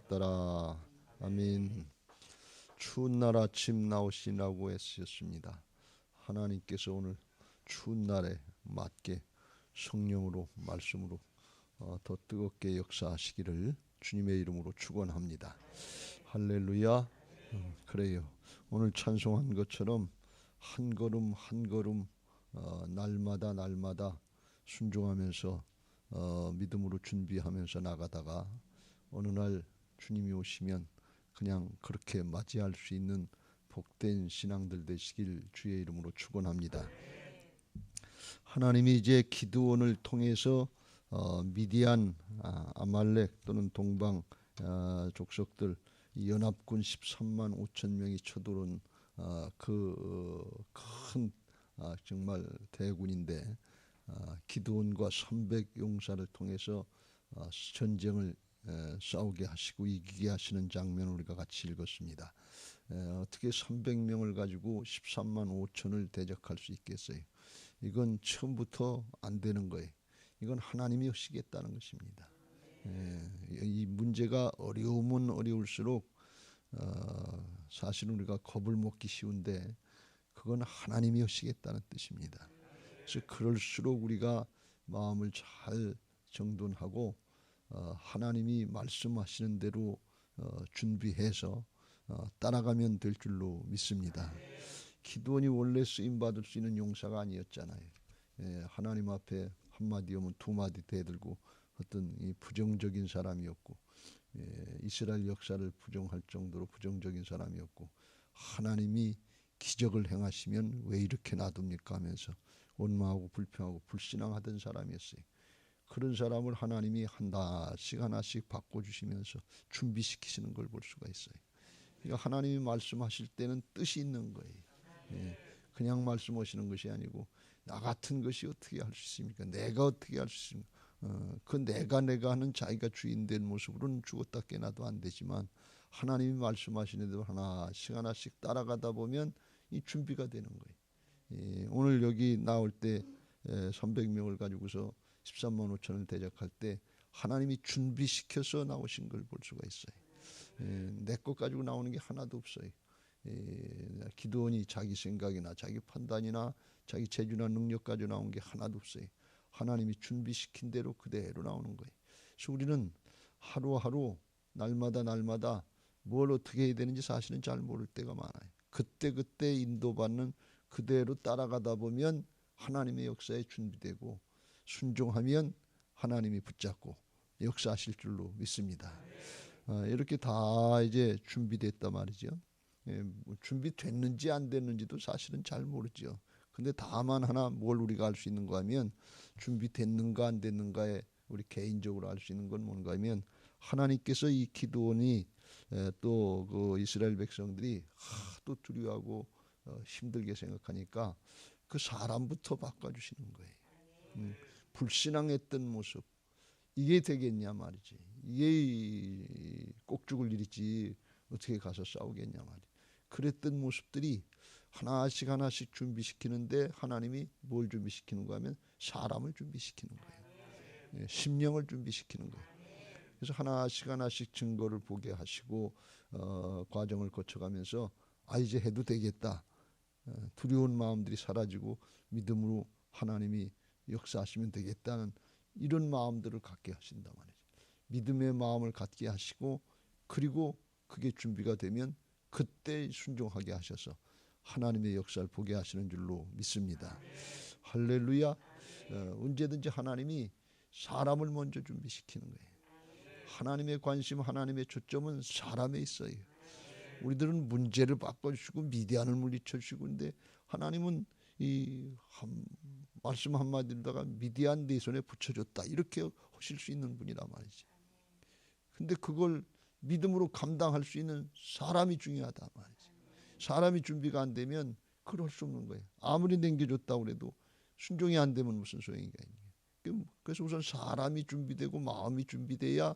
따라. 아멘. 추운 날 아침 나오시라고 애쓰셨습니다. 하나님께서 오늘 추운 날에 맞게 성령으로 말씀으로 더 뜨겁게 역사하시기를 주님의 이름으로 축원합니다. 할렐루야. 그래요. 오늘 찬송한 것처럼 한 걸음 한 걸음 날마다 순종하면서 믿음으로 준비하면서 나가다가 어느 날 주님이 오시면 그냥 그렇게 맞이할 수 있는 복된 신앙들 되시길 주의 이름으로 축원합니다. 하나님이 이제 기드온을 통해서 미디안, 아말렉 또는 동방 족속들 연합군 13만 5천 명이 쳐들어온 그 큰 정말 대군인데 기드온과 300용사를 통해서 전쟁을 싸우게 하시고 이기게 하시는 장면을 우리가 같이 읽었습니다. 어떻게 300명을 가지고 13만 5천을 대적할 수 있겠어요? 이건 처음부터 안 되는 거예요. 이건 하나님이 하시겠다는 것입니다. 이 문제가 어려우면 어려울수록 사실은 우리가 겁을 먹기 쉬운데 그건 하나님이 하시겠다는 뜻입니다. 그래서 그럴수록 우리가 마음을 잘 정돈하고 하나님이 말씀하시는 대로 준비해서 따라가면 될 줄로 믿습니다. 기드온이 원래 쓰임받을 수 있는 용사가 아니었잖아요. 하나님 앞에 한마디 오면 두마디 대들고 어떤 이 부정적인 사람이었고 이스라엘 역사를 부정할 정도로 부정적인 사람이었고 하나님이 기적을 행하시면 왜 이렇게 놔둡니까 하면서 원망하고 불평하고 불신앙하던 사람이었어요. 그런 사람을 하나님이 하나씩 바꿔주시면서 준비시키시는 걸 볼 수가 있어요. 그러니까 하나님이 말씀하실 때는 뜻이 있는 거예요. 그냥 말씀하시는 것이 아니고 나 같은 것이 어떻게 할 수 있습니까? 내가 어떻게 할 수 있습니까? 그 내가 하는 자기가 주인된 모습으로는 죽었다 깨나도 안 되지만 하나님이 말씀하시는 대로 하나씩 따라가다 보면 이 준비가 되는 거예요. 오늘 여기 나올 때 300명을 가지고서 13만 5천을 대적할 때 하나님이 준비시켜서 나오신 걸 볼 수가 있어요. 내 것 가지고 나오는 게 하나도 없어요. 기드온이 자기 생각이나 자기 판단이나 자기 재주나 능력 가지고 나온 게 하나도 없어요. 하나님이 준비시킨 대로 그대로 나오는 거예요. 그래서 우리는 하루하루 날마다 뭘 어떻게 해야 되는지 사실은 잘 모를 때가 많아요. 그때 인도받는 그대로 따라가다 보면 하나님의 역사에 준비되고 순종하면 하나님이 붙잡고 역사하실 줄로 믿습니다. 이렇게 다 이제 준비됐단 말이죠. 준비됐는지 안 됐는지도 사실은 잘 모르죠. 근데 다만 하나 뭘 우리가 알 수 있는가 하면 준비됐는가 안 됐는가에 우리 개인적으로 알 수 있는 건 뭔가 하면 하나님께서 이 기드온이 또 그 이스라엘 백성들이 하도 두려워하고 힘들게 생각하니까 그 사람부터 바꿔주시는 거예요. 불신앙했던 모습 이게 되겠냐 말이지. 이게 꼭 죽을 일이지 어떻게 가서 싸우겠냐 말이지. 그랬던 모습들이 하나씩 준비시키는데 하나님이 뭘 준비시키는가 하면 사람을 준비시키는 거예요. 심령을 준비시키는 거예요. 그래서 하나씩 증거를 보게 하시고 과정을 거쳐가면서 이제 해도 되겠다. 두려운 마음들이 사라지고 믿음으로 하나님이 역사하시면 되겠다는 이런 마음들을 갖게 하신단 말이죠. 믿음의 마음을 갖게 하시고 그리고 그게 준비가 되면 그때 순종하게 하셔서 하나님의 역사를 보게 하시는 줄로 믿습니다. 할렐루야. 언제든지 하나님이 사람을 먼저 준비시키는 거예요. 하나님의 관심, 하나님의 초점은 사람에 있어요. 우리들은 문제를 바꿔주시고 미디안을 물리쳐주시고 근데 하나님은 이 말씀 한마디로다가 미디안 네 손에 붙여줬다 이렇게 하실 수 있는 분이란 말이지. 근데 그걸 믿음으로 감당할 수 있는 사람이 중요하단 말이지. 사람이 준비가 안 되면 그럴 수 없는 거예요. 아무리 남겨줬다고 해도 순종이 안 되면 무슨 소용이가 있냐. 그래서 우선 사람이 준비되고 마음이 준비돼야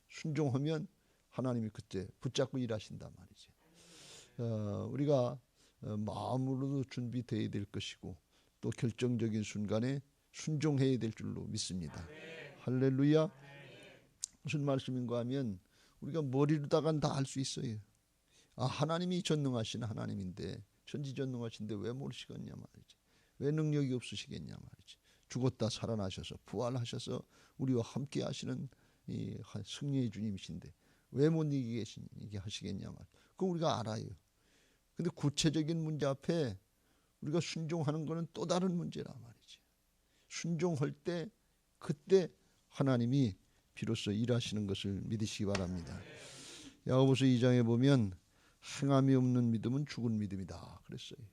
순종하면 하나님이 그때 붙잡고 일하신단 말이지. 우리가 마음으로도 준비되어야 될 것이고 또 결정적인 순간에 순종해야 될 줄로 믿습니다. 할렐루야. 무슨 말씀인가 하면 우리가 머리로다간 다 알 수 있어요. 아, 하나님이 전능하신 하나님인데, 전지전능하신데 왜 모르시겠냐 말이지. 왜 능력이 없으시겠냐 말이지. 죽었다 살아나셔서 부활하셔서 우리와 함께 하시는 이 승리의 주님이신데 왜 못 이기게 하시겠냐 말이지. 그거 우리가 알아요. 근데 구체적인 문제 앞에 우리가 순종하는 것은 또 다른 문제란 말이지. 순종할 때 그때 하나님이 비로소 일하시는 것을 믿으시기 바랍니다. 야고보서 2장에 보면 행함이 없는 믿음은 죽은 믿음이다 그랬어요.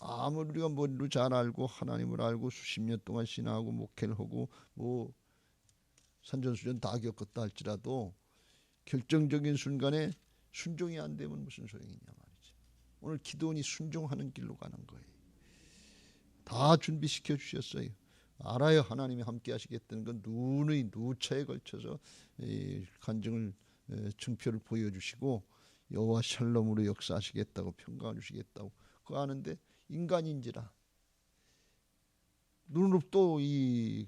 아무리 우리가 머리로 잘 알고 하나님을 알고 수십 년 동안 신앙하고 목회를 하고 뭐 산전수전 다 겪었다 할지라도 결정적인 순간에 순종이 안 되면 무슨 소용이냐 말이지. 오늘 기도원이 순종하는 길로 가는 거예요. 다 준비시켜 주셨어요. 알아요. 하나님이 함께 하시겠다는 건 누누이 누차에 걸쳐서 간증을 증표를 보여주시고 여호와 샬롬으로 역사하시겠다고 평강을 주시겠다고 그거 아는데 인간인지라 눈으로 또 이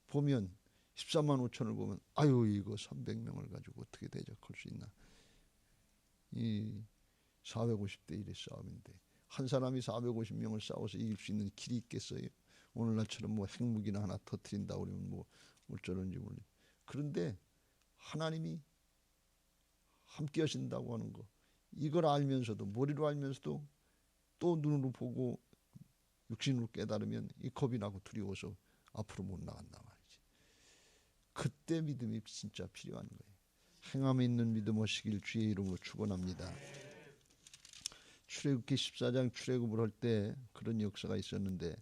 보면 14만 5천을 보면 아유 이거 300명을 가지고 어떻게 대적할 수 있나. 이 450대 1의 싸움인데 한 사람이 450명을 싸워서 이길 수 있는 길이 있겠어요? 오늘날처럼 뭐 핵무기나 하나 터뜨린다고 그러면 뭐 어쩌는지 모르겠어요. 그런데 하나님이 함께 하신다고 하는 거 이걸 알면서도 머리로 알면서도 또 눈으로 보고 육신으로 깨달으면 이 겁이 나고 두려워서 앞으로 못 나간단 말이지. 그때 믿음이 진짜 필요한 거예요. 행함에 있는 믿음 하시길 주의 이름으로 축원합니다. 출애굽기 14장 출애굽을 할 때 그런 역사가 있었는데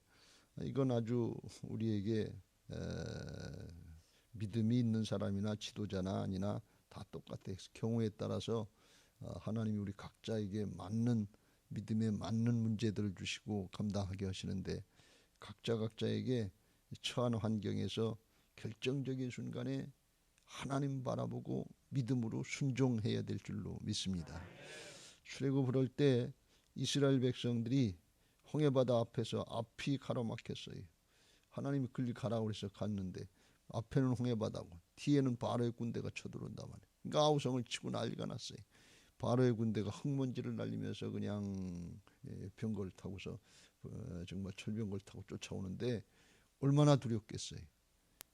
이건 아주 우리에게 믿음이 있는 사람이나 지도자나 아니나 다 똑같아요. 경우에 따라서 하나님이 우리 각자에게 맞는 믿음에 맞는 문제들을 주시고 감당하게 하시는데 각자에게 처한 환경에서 결정적인 순간에 하나님 바라보고 믿음으로 순종해야 될 줄로 믿습니다. 출애굽을 할 때 이스라엘 백성들이 홍해바다 앞에서 앞이 가로막혔어요. 하나님이 그리 가라고 그래서 갔는데 앞에는 홍해바다고 뒤에는 바로의 군대가 쳐들어온단 말이에요. 그러니까 아우성을 치고 난리가 났어요. 바로의 군대가 흙먼지를 날리면서 그냥 병거를 타고서 정말 철병거를 타고 쫓아오는데 얼마나 두렵겠어요.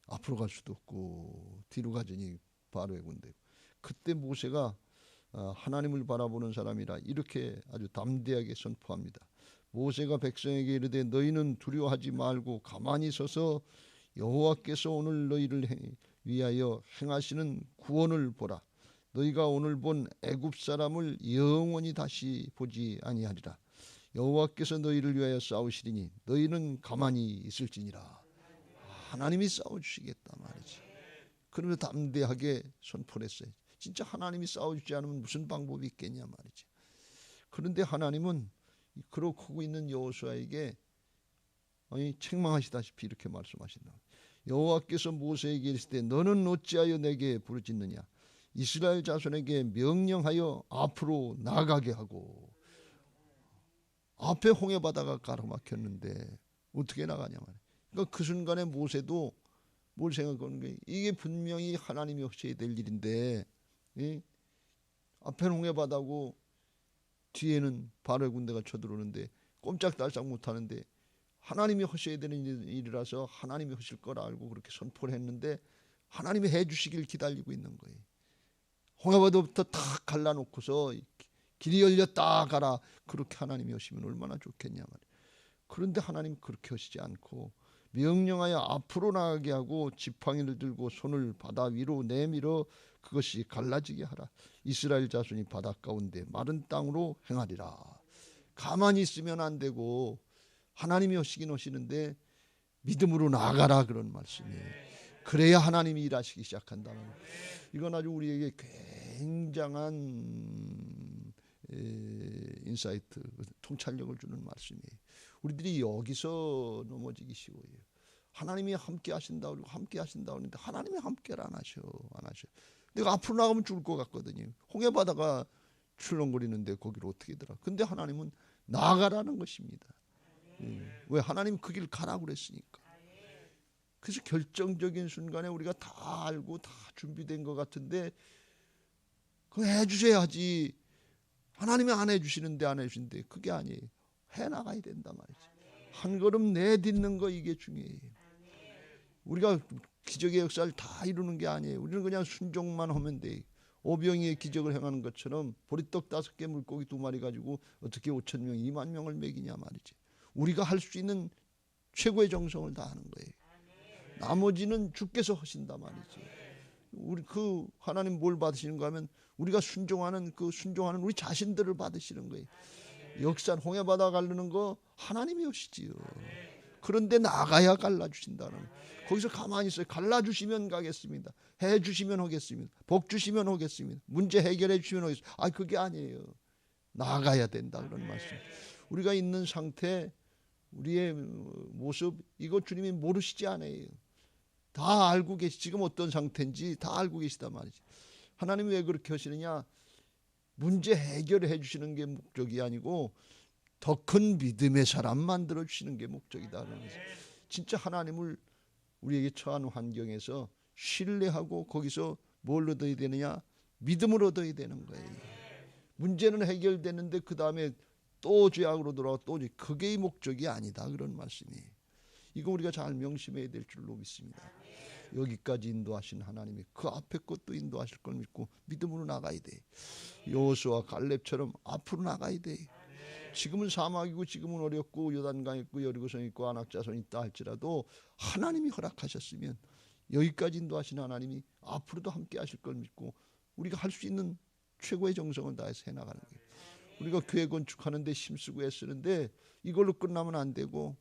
앞으로 갈 수도 없고 뒤로 가자니 바로의 군대고. 그때 모세가 하나님을 바라보는 사람이라 이렇게 아주 담대하게 선포합니다. 모세가 백성에게 이르되 너희는 두려워하지 말고 가만히 서서 여호와께서 오늘 너희를 위하여 행하시는 구원을 보라. 너희가 오늘 본 애굽 사람을 영원히 다시 보지 아니하리라. 여호와께서 너희를 위하여 싸우시리니 너희는 가만히 있을지니라. 하나님이 싸워주시겠다 말이지. 그러면서 담대하게 선포를 했어요. 진짜 하나님이 싸워주지 않으면 무슨 방법이 있겠냐 말이지. 그런데 하나님은 그러고 하고 있는 여호수아에게 책망하시다시피 이렇게 말씀하신다. 여호와께서 모세에게 이르시되 너는 어찌하여 내게 부르짖느냐. 이스라엘 자손에게 명령하여 앞으로 나가게 하고. 앞에 홍해바다가 가로막혔는데 어떻게 나가냐 말이야. 그러니까 그 순간에 모세도 뭘 생각하는 거예요. 이게 분명히 하나님이 하셔야 될 일인데 앞에는 홍해바다고 뒤에는 바로의 군대가 쳐들어오는데 꼼짝달싹 못하는데 하나님이 하셔야 되는 일이라서 하나님이 하실 걸 알고 그렇게 선포를 했는데 하나님이 해주시길 기다리고 있는 거예요. 홍해바다부터 탁 갈라놓고서 길이 열렸다 가라. 그렇게 하나님이 하시면 얼마나 좋겠냐 말이에요. 그런데 하나님 그렇게 하시지 않고 명령하여 앞으로 나가게 하고 지팡이를 들고 손을 바다 위로 내밀어 그것이 갈라지게 하라. 이스라엘 자손이 바다 가운데 마른 땅으로 행하리라. 가만히 있으면 안 되고 하나님이 하시긴 하시는데 믿음으로 나아가라 그런 말씀이에요. 그래야 하나님이 일하시기 시작한다는 거예요. 이건 아주 우리에게 굉장한 인사이트, 통찰력을 주는 말씀이에요. 우리들이 여기서 넘어지기 쉬워요. 하나님이 함께 하신다고 그러고 함께 하신다고 하는데 하나님이 함께를 안 하셔. 내가 앞으로 나가면 죽을 것 같거든요. 홍해바다가 출렁거리는데 거기를 어떻게 들어. 근데 하나님은 나가라는 것입니다. 왜? 하나님 그 길 가라고 그랬으니까. 그래서 결정적인 순간에 우리가 다 알고 다 준비된 것 같은데 그거 해주셔야지. 하나님이 안 해주시는데 안 해주시는데 그게 아니에요. 해나가야 된단 말이지. 한 걸음 내딛는 거 이게 중요해요. 우리가 기적의 역사를 다 이루는 게 아니에요. 우리는 그냥 순종만 하면 돼요. 오병이의 기적을 행하는 것처럼 보리떡 5개 물고기 2마리 가지고 어떻게 5천 명 2만 명을 먹이냐 말이지. 우리가 할 수 있는 최고의 정성을 다하는 거예요. 나머지는 주께서 하신다 말이지. 우리 그 하나님 뭘 받으시는가 하면 우리가 순종하는 우리 자신들을 받으시는 거예요. 역사 홍해바다 가르는 거 하나님이 하시지요. 그런데 나가야 갈라주신다는 거기서 가만히 있어요. 갈라주시면 가겠습니다. 해주시면 하겠습니다. 복 주시면 하겠습니다. 문제 해결해 주시면 하겠습니다. 그게 아니에요. 나가야 된다 그런 말씀. 우리가 있는 상태 우리의 모습 이거 주님이 모르시지 않아요. 다 알고 지금 어떤 상태인지 다 알고 계시단 말이지. 하나님이 왜 그렇게 하시느냐. 문제 해결해 주시는 게 목적이 아니고 더 큰 믿음의 사람 만들어 주시는 게 목적이다. 진짜 하나님을 우리에게 처한 환경에서 신뢰하고 거기서 뭘 얻어야 되느냐? 믿음을 얻어야 되는 거예요. 문제는 해결되는데 그 다음에 또 죄악으로 돌아가 또 그게 이 목적이 아니다 그런 말씀이에요. 이거 우리가 잘 명심해야 될 줄로 믿습니다. 여기까지 인도하신 하나님이 그 앞에 것도 인도하실 걸 믿고 믿음으로 나가야 돼. 여호수아와 갈렙처럼 앞으로 나가야 돼. 지금은 사막이고 지금은 어렵고 요단강 있고 여리고성 있고 안악자손 있다 할지라도 하나님이 허락하셨으면 여기까지 인도하신 하나님이 앞으로도 함께 하실 걸 믿고 우리가 할 수 있는 최고의 정성을 다해서 해나가는 거예요. 우리가 교회 건축하는데 힘쓰고 애쓰는데 이걸로 끝나면 안 되고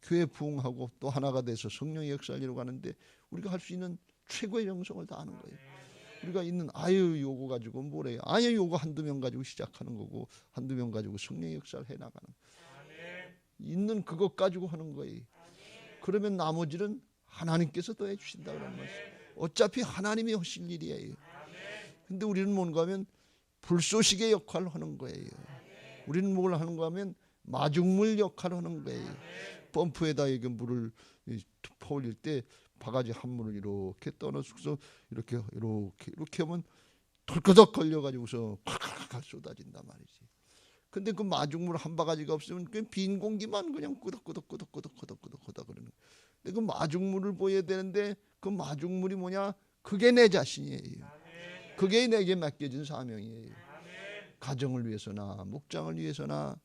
교회 부흥하고 또 하나가 돼서 성령의 역사를 이루어가는데 우리가 할 수 있는 최고의 정성을 다하는 거예요. 우리가 있는 요거 가지고 뭐래요? 요거 한두 명 가지고 시작하는 거고 한두 명 가지고 성령의 역사를 해나가는 거예요. 있는 그것 가지고 하는 거예요. 그러면 나머지는 하나님께서 더 해주신다 그런 말씀. 어차피 하나님이 하실 일이에요. 근데 우리는 뭔가 하면 불쏘시개 역할을 하는 거예요. 우리는 뭘 하는가 하면 마중물 역할을 하는 거예요. 펌프에다 이게 물을 퍼올릴 때 바가지 한 물을 이렇게 떠넣어서 이렇게 하면 덜커덕 걸려가지고서 콸콸콸 쏟아진단 말이지. 근데 그 마중물 한 바가지가 없으면 그냥 빈 공기만 그냥 끄덕끄덕 그러는 거예요. 근데 그 마중물을 보여야 되는데 그 마중물이 뭐냐? 그게 내 자신이에요. 그게 내게 맡겨진 사명이에요. 가정을 위해서나 목장을 위해서나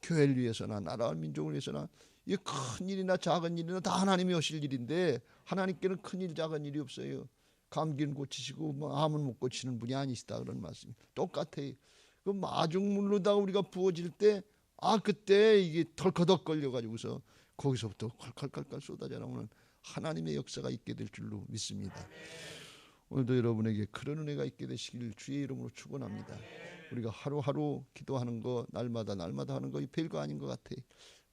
교회를 위해서나 나라와 민족을 위해서나 이 큰 일이나 작은 일이나 다 하나님이 하실 일인데 하나님께는 큰 일 작은 일이 없어요. 감기는 고치시고 암은 못 고치는 분이 아니시다 그런 말씀이 똑같아요. 그 마중물로다가 우리가 부어질 때 그때 이게 덜커덕 걸려가지고서 거기서부터 콸콸콸콸 쏟아져 나오는 하나님의 역사가 있게 될 줄로 믿습니다. 오늘도 여러분에게 그런 은혜가 있게 되시길 주의 이름으로 축원합니다. 우리가 하루하루 기도하는 거 날마다 하는 거 별거 아닌 것 같아.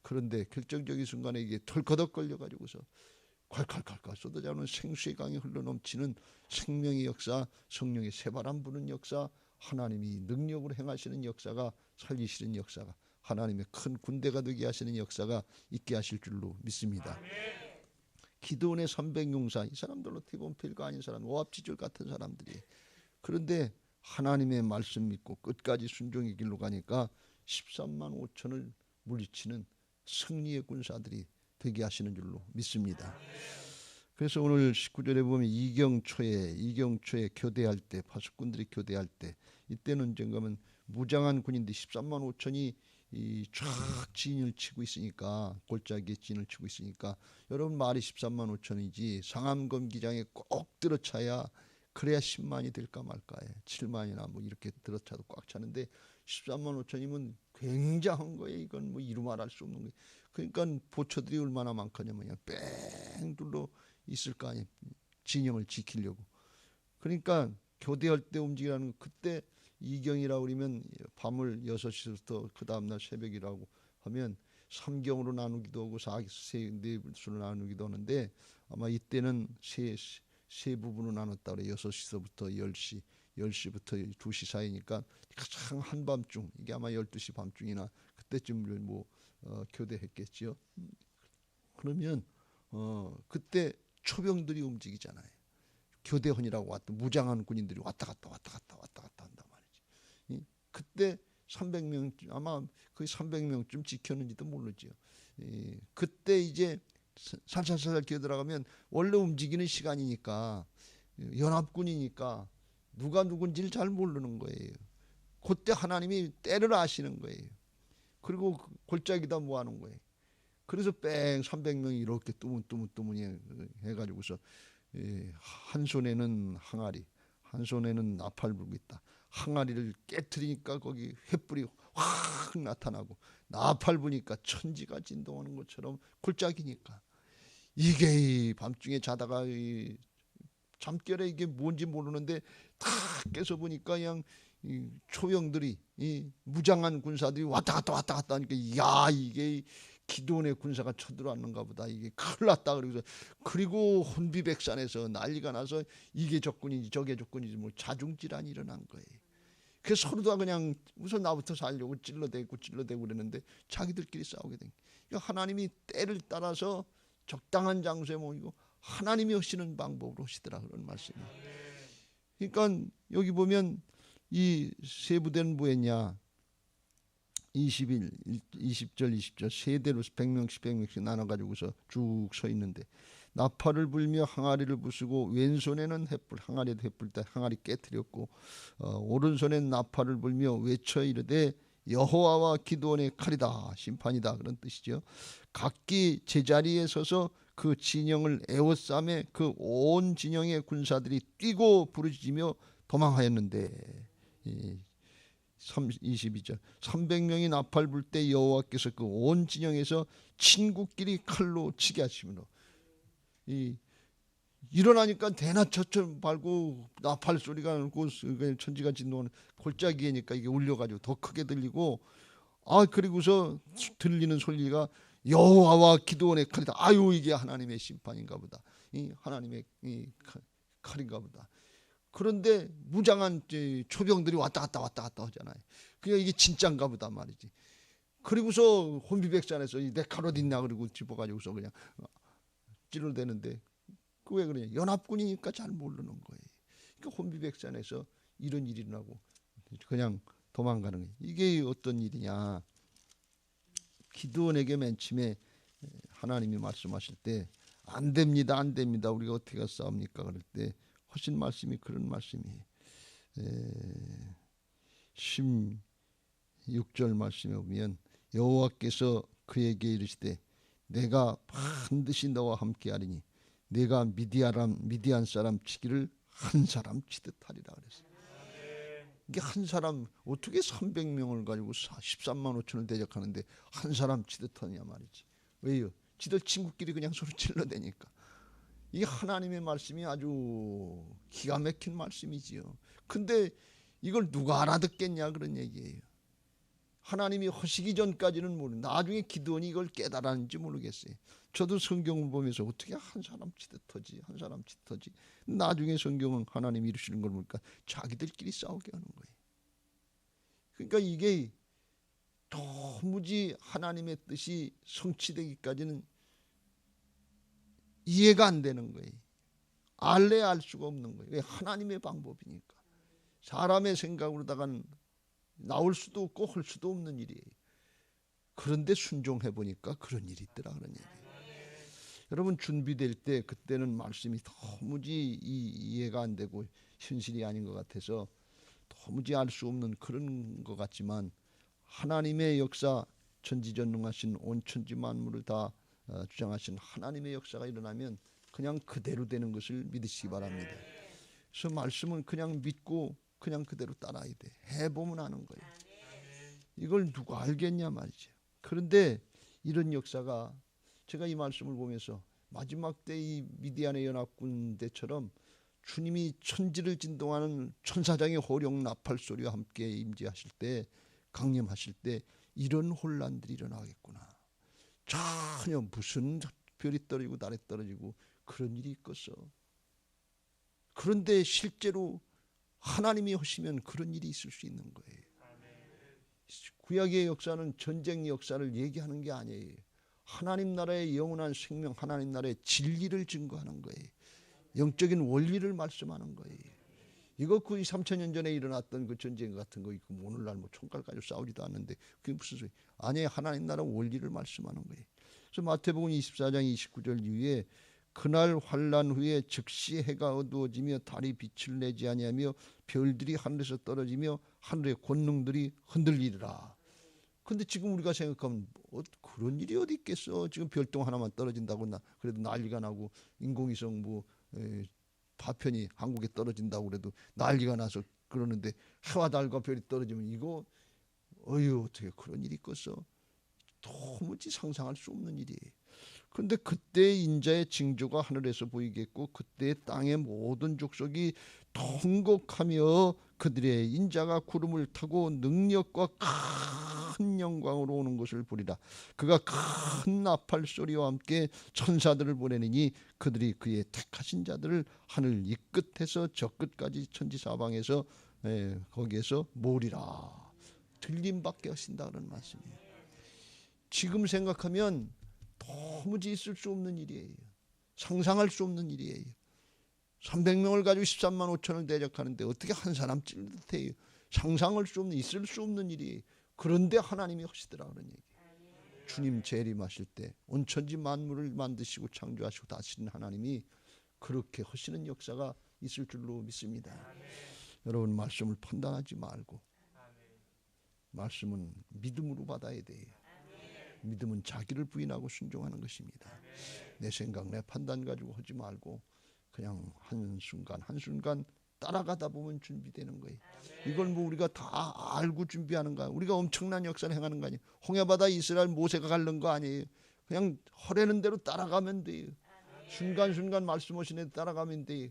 그런데 결정적인 순간에 이게 덜커덕 걸려가지고서 콸콸콸콸 쏟아져오는 생수의 강이 흘러넘치는 생명의 역사, 성령의 새바람 부는 역사, 하나님이 능력으로 행하시는 역사가 살리시는 역사가 하나님의 큰 군대가 되게 하시는 역사가 있게 하실 줄로 믿습니다. 기드온의 300용사 이 사람들 어떻게 보면 별거 아닌 사람 오합지졸 같은 사람들이 그런데 하나님의 말씀 믿고 끝까지 순종의 길로 가니까 13만 5천을 물리치는 승리의 군사들이 되게 하시는 줄로 믿습니다. 그래서 오늘 19절에 보면 이경초에 교대할 때 파수꾼들이 교대할 때 이때는 정가면 무장한 군인들 13만 5천이 쫙 진을 치고 있으니까 골짜기에 진을 치고 있으니까 여러분 말이 13만 5천이지 상암검 기장에 꼭 들어차야 그래야 10만이 될까 말까에 7만이나 뭐 이렇게 들어차도 꽉 차는데 13만 5천이면 굉장한 거예요. 이건 뭐 이루 말할 수 없는 거예요. 그러니까 보초들이 얼마나 많거냐면 뺑 둘러 있을 거 아니에요. 진영을 지키려고. 그러니까 교대할 때 움직이라는 거 그때 이경이라고 그러면 밤을 6시부터 그 다음날 새벽이라고 하면 3경으로 나누기도 하고 4수로 나누기도 하는데 아마 이때는 세 부분으로 나눴다 그래요. 6시서부터 10시, 10시부터 2시 사이니까 가장 한밤중 이게 아마 12시 밤중이나 그때쯤 교대했겠지요. 그러면 그때 초병들이 움직이잖아요. 교대헌이라고 무장한 군인들이 왔다 갔다 한단 말이죠. 그때 300명 아마 거의 300명쯤 지켰는지도 모르죠. 그때 이제 살살살살 기어 들어가면 원래 움직이는 시간이니까 연합군이니까 누가 누군지를 잘 모르는 거예요. 그때 하나님이 때를 아시는 거예요. 그리고 골짜기다 모아놓은 거예요. 그래서 뺑 300명이 이렇게 뚜문뚜문뚜문이 해가지고서 한 손에는 항아리, 한 손에는 나팔 불고 있다. 항아리를 깨트리니까 거기 횃불이 확 나타나고, 나팔 부니까 천지가 진동하는 것처럼 골짜기니까. 이게 밤중에 자다가 잠결에 이게 뭔지 모르는데 다 깨서 보니까 그냥 이 초병들이, 이 무장한 군사들이 왔다 갔다 하니까, 야, 이게 기드온의 군사가 쳐들어왔는가 보다, 이게 큰일 났다. 그리고 혼비백산에서 난리가 나서 이게 적군인지 저게 적군인지 뭐 자중질환이 일어난 거예요. 그래서 서로 다 그냥 우선 나부터 살려고 찔러대고 그랬는데 자기들끼리 싸우게 된 거예요. 하나님이 때를 따라서 적당한 장소에 모이고 하나님이 하시는 방법으로 하시더라, 그런 말씀이에요. 그러니까 여기 보면 이 세부대는 뭐였냐, 20절 20절 세대로 100명씩 나눠가지고서 쭉 서 있는데, 나팔을 불며 항아리를 부수고 왼손에는 횃불, 항아리에도 횃불 때 항아리 깨뜨렸고, 오른손에는 나팔을 불며 외쳐 이르되 여호와와 기드온의 칼이다, 심판이다, 그런 뜻이죠. 각기 제자리에 서서 그 진영을 에워싸매 그 온 진영의 군사들이 뛰고 부르짖으며 도망하였는데, 22절 300명이 나팔 불 때 여호와께서 그 온 진영에서 친구끼리 칼로 치게 하시므로, 일어나니까 대낮처럼 밝고 나팔 소리가 나고 천지가 진동하는 골짜기니까 이게 울려가지고 더 크게 들리고, 그리고서 들리는 소리가 여호와와 기드온의 칼이다. 아유, 이게 하나님의 심판인가 보다, 이 하나님의 칼인가 보다. 그런데 무장한 초병들이 왔다 갔다 하잖아요. 그러니까 이게 진짜인가 보다 말이지. 그리고서 혼비백산에서 내 칼 어디 있냐 그러고 집어가지고서 그냥 찔러대는데, 그 왜 그러냐, 연합군이니까 잘 모르는 거예요. 그러니까 혼비백산에서 이런 일이 일어나고 그냥 도망가는 거예요. 이게 어떤 일이냐, 기드온에게 맨 처음에 하나님이 말씀하실 때 안 됩니다, 안 됩니다, 우리가 어떻게 싸웁니까 그럴 때 하신 말씀이 그런 말씀이에요. 16절 말씀에 보면 여호와께서 그에게 이르시되 내가 반드시 너와 함께하리니 내가 미디안 사람 치기를 한 사람 치듯 하리라 그랬어요. 이게 한 사람, 어떻게 300명을 가지고 13만 5천을 대적하는데 한 사람 치듯 하냐 말이지. 왜요? 지들 친구끼리 그냥 서로 찔러대니까. 이 하나님의 말씀이 아주 기가 막힌 말씀이지요. 근데 이걸 누가 알아듣겠냐 그런 얘기예요. 하나님이 하시기 전까지는 모르는, 나중에 기드온이 이걸 깨달았는지 모르겠어요. 저도 성경을 보면서 어떻게 한 사람 치듯 하지, 한 사람 치듯 하지. 나중에 성경은 하나님이 이루시는 걸 보니까 자기들끼리 싸우게 하는 거예요. 그러니까 이게 도무지 하나님의 뜻이 성취되기까지는 이해가 안 되는 거예요. 알래 알 수가 없는 거예요. 왜? 하나님의 방법이니까. 사람의 생각으로다간 나올 수도 없고 할 수도 없는 일이에요. 그런데 순종해 보니까 그런 일이 있더라, 그런 얘기예요. 여러분 준비될 때 그때는 말씀이 도무지 이해가 안 되고 현실이 아닌 것 같아서 도무지 알 수 없는 그런 것 같지만, 하나님의 역사, 전지전능하신 온 천지 만물을 다 주장하신 하나님의 역사가 일어나면 그냥 그대로 되는 것을 믿으시기 바랍니다. 그래서 말씀은 그냥 믿고 그냥 그대로 따라야 돼. 해보면 아는 거예요. 이걸 누가 알겠냐 말이죠. 그런데 이런 역사가, 제가 이 말씀을 보면서 마지막 때 이 미디안의 연합군 때처럼 주님이 천지를 진동하는 천사장의 호령 나팔 소리와 함께 임재하실 때, 강림하실 때 이런 혼란들이 일어나겠구나. 전혀 무슨 별이 떨어지고 달이 떨어지고 그런 일이 있겠어. 그런데 실제로 하나님이 하시면 그런 일이 있을 수 있는 거예요. 구약의 역사는 전쟁 역사를 얘기하는 게 아니에요. 하나님 나라의 영원한 생명, 하나님 나라의 진리를 증거하는 거예요. 영적인 원리를 말씀하는 거예요. 이거 그 3,000년 전에 일어났던 그 전쟁 같은 거 있고 오늘날 뭐 총칼 가지고 싸우지도 않는데 그게 무슨 소리? 아니 하나님 나라 원리를 말씀하는 거예요. 그래서 마태복음 24장 29절 이후에 그날 환난 후에 즉시 해가 어두워지며 달이 빛을 내지 아니하며 별들이 하늘에서 떨어지며 하늘의 권능들이 흔들리리라. 근데 지금 우리가 생각하면 그런 일이 어디 있겠어? 지금 별똥 하나만 떨어진다고 그래도 난리가 나고 인공위성 뭐 파편이 한국에 떨어진다고 그래도 난리가 나서 그러는데 해와 달과 별이 떨어지면 이거 어떻게 그런 일이 있겠어? 도무지 상상할 수 없는 일이에요. 그런데 그때 인자의 징조가 하늘에서 보이겠고 그때 땅의 모든 족속이 통곡하며 그들의 인자가 구름을 타고 능력과 큰 영광으로 오는 것을 보리라. 그가 큰 나팔 소리와 함께 천사들을 보내느니 그들이 그의 택하신 자들을 하늘 이 끝에서 저 끝까지 천지사방에서 거기에서 모으리라. 들림받게 하신다 그런 말씀이에요. 지금 생각하면 도무지 있을 수 없는 일이에요. 상상할 수 없는 일이에요. 300명을 가지고 13만 5천을 대적하는데 어떻게 한 사람 찔듯 해요. 상상할 수 없는, 있을 수 없는 일이에요. 그런데 하나님이 하시더라 그런 얘기예요. 주님 재림하실 때 온 천지 만물을 만드시고 창조하시고 다스리는 하나님이 그렇게 하시는 역사가 있을 줄로 믿습니다. 여러분 말씀을 판단하지 말고 말씀은 믿음으로 받아야 돼요. 믿음은 자기를 부인하고 순종하는 것입니다. 내 생각 내 판단 가지고 하지 말고 그냥 한순간 한순간 따라가다 보면 준비되는 거예요. 이걸 뭐 우리가 다 알고 준비하는 거야. 우리가 엄청난 역사를 행하는 거 아니에요. 홍해바다 이스라엘 모세가 가는 거 아니에요. 그냥 허래는 대로 따라가면 돼요. 순간순간 말씀하신 애 따라가면 돼요.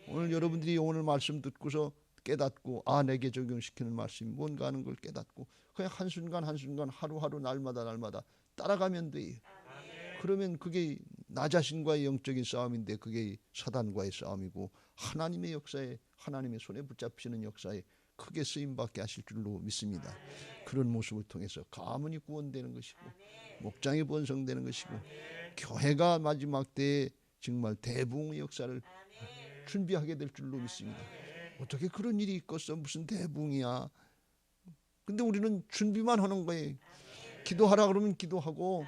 오늘 여러분들이 오늘 말씀 듣고서 깨닫고 내게 적용시키는 말씀이 뭔가 하는 걸 깨닫고 그냥 한순간 한순간 하루하루 날마다 따라가면 돼요. 그러면 그게 나 자신과의 영적인 싸움인데 그게 사단과의 싸움이고 하나님의 역사에 하나님의 손에 붙잡히는 역사에 크게 쓰임받게 하실 줄로 믿습니다. 그런 모습을 통해서 가문이 구원되는 것이고 목장이 번성되는 것이고 교회가 마지막 때에 정말 대부흥의 역사를 준비하게 될 줄로 믿습니다. 어떻게 그런 일이 있겠어? 무슨 대부흥이야. 근데 우리는 준비만 하는 거예요. 기도하라 그러면 기도하고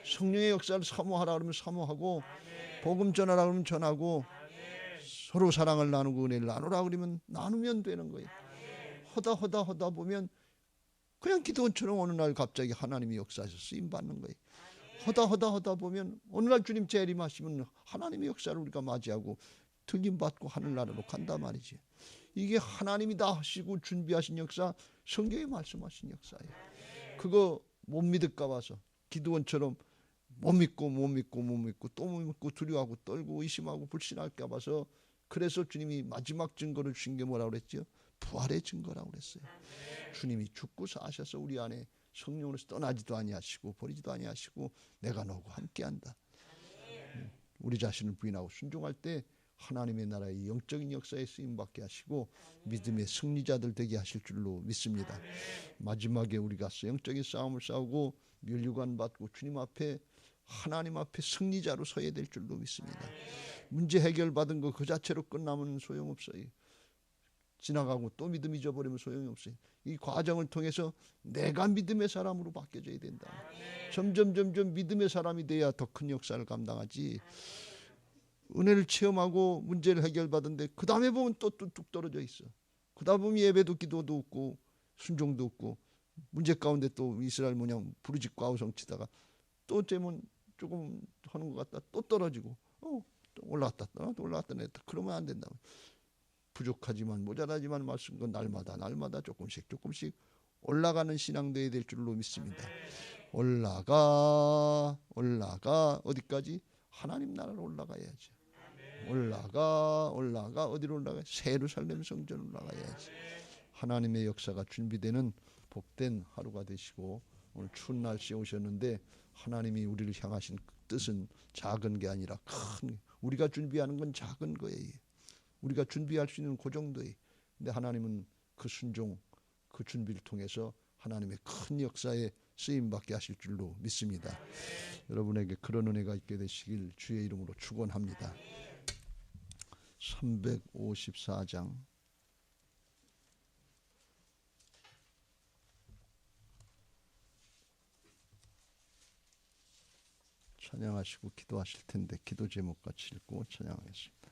성령의 역사를 사모하라 그러면 사모하고 복음 전하라 그러면 전하고 서로 사랑을 나누고 은혜를 나누라 그러면 나누면 되는 거예요. 하다 보면 그냥 기도원처럼 어느 날 갑자기 하나님의 역사에서 쓰임받는 거예요. 하다 보면 어느 날 주님 재림하시면 하나님의 역사를 우리가 맞이하고 들림받고 하늘나라로 간단 말이지. 이게 하나님이 다 하시고 준비하신 역사, 성경에 말씀하신 역사예요. 그거 못 믿을까 봐서 기드온처럼 못 믿고 또 못 믿고 두려워하고 떨고 의심하고 불신할까 봐서 그래서 주님이 마지막 증거를 주신 게 뭐라고 그랬죠? 부활의 증거라고 그랬어요. 주님이 죽고 사셔서 우리 안에 성령으로서 떠나지도 아니하시고 버리지도 아니하시고 내가 너하고 함께한다. 우리 자신을 부인하고 순종할 때 하나님의 나라의 영적인 역사에 쓰임받게 하시고 믿음의 승리자들 되게 하실 줄로 믿습니다. 마지막에 우리가 영적인 싸움을 싸우고 면류관 받고 주님 앞에 하나님 앞에 승리자로 서야 될 줄로 믿습니다. 문제 해결받은 거 그 자체로 끝나면 소용없어요. 지나가고 또 믿음 잊어버리면 소용이 없어요. 이 과정을 통해서 내가 믿음의 사람으로 바뀌어져야 된다. 점점 믿음의 사람이 돼야 더 큰 역사를 감당하지. 은혜를 체험하고 문제를 해결받은데 그 다음에 보면 또 뚝뚝 떨어져 있어. 그 다음 보면 예배도 기도도 없고 순종도 없고 문제 가운데 또 이스라엘 모양 부르짖고 아우성치다가 또 째면 조금 하는 것 같다 또 떨어지고 또 올라갔다 또 올라갔다 냈다. 그러면 안 된다. 부족하지만 모자라지만 말씀과 날마다 조금씩 올라가는 신앙 되어야 될 줄로 믿습니다. 올라가 어디까지? 하나님 나라로 올라가야지. 올라가 어디로 올라가? 예루살렘 성전 올라가야지. 하나님의 역사가 준비되는 복된 하루가 되시고 오늘 추운 날씨에 오셨는데 하나님이 우리를 향하신 뜻은 작은 게 아니라 큰, 우리가 준비하는 건 작은 거예요. 우리가 준비할 수 있는 그 정도예요. 근데 하나님은 그 순종, 그 준비를 통해서 하나님의 큰 역사에 쓰임받게 하실 줄로 믿습니다. 여러분에게 그런 은혜가 있게 되시길 주의 이름으로 축원합니다. 354장 찬양하시고 기도하실 텐데 기도 제목 같이 읽고 찬양하겠습니다.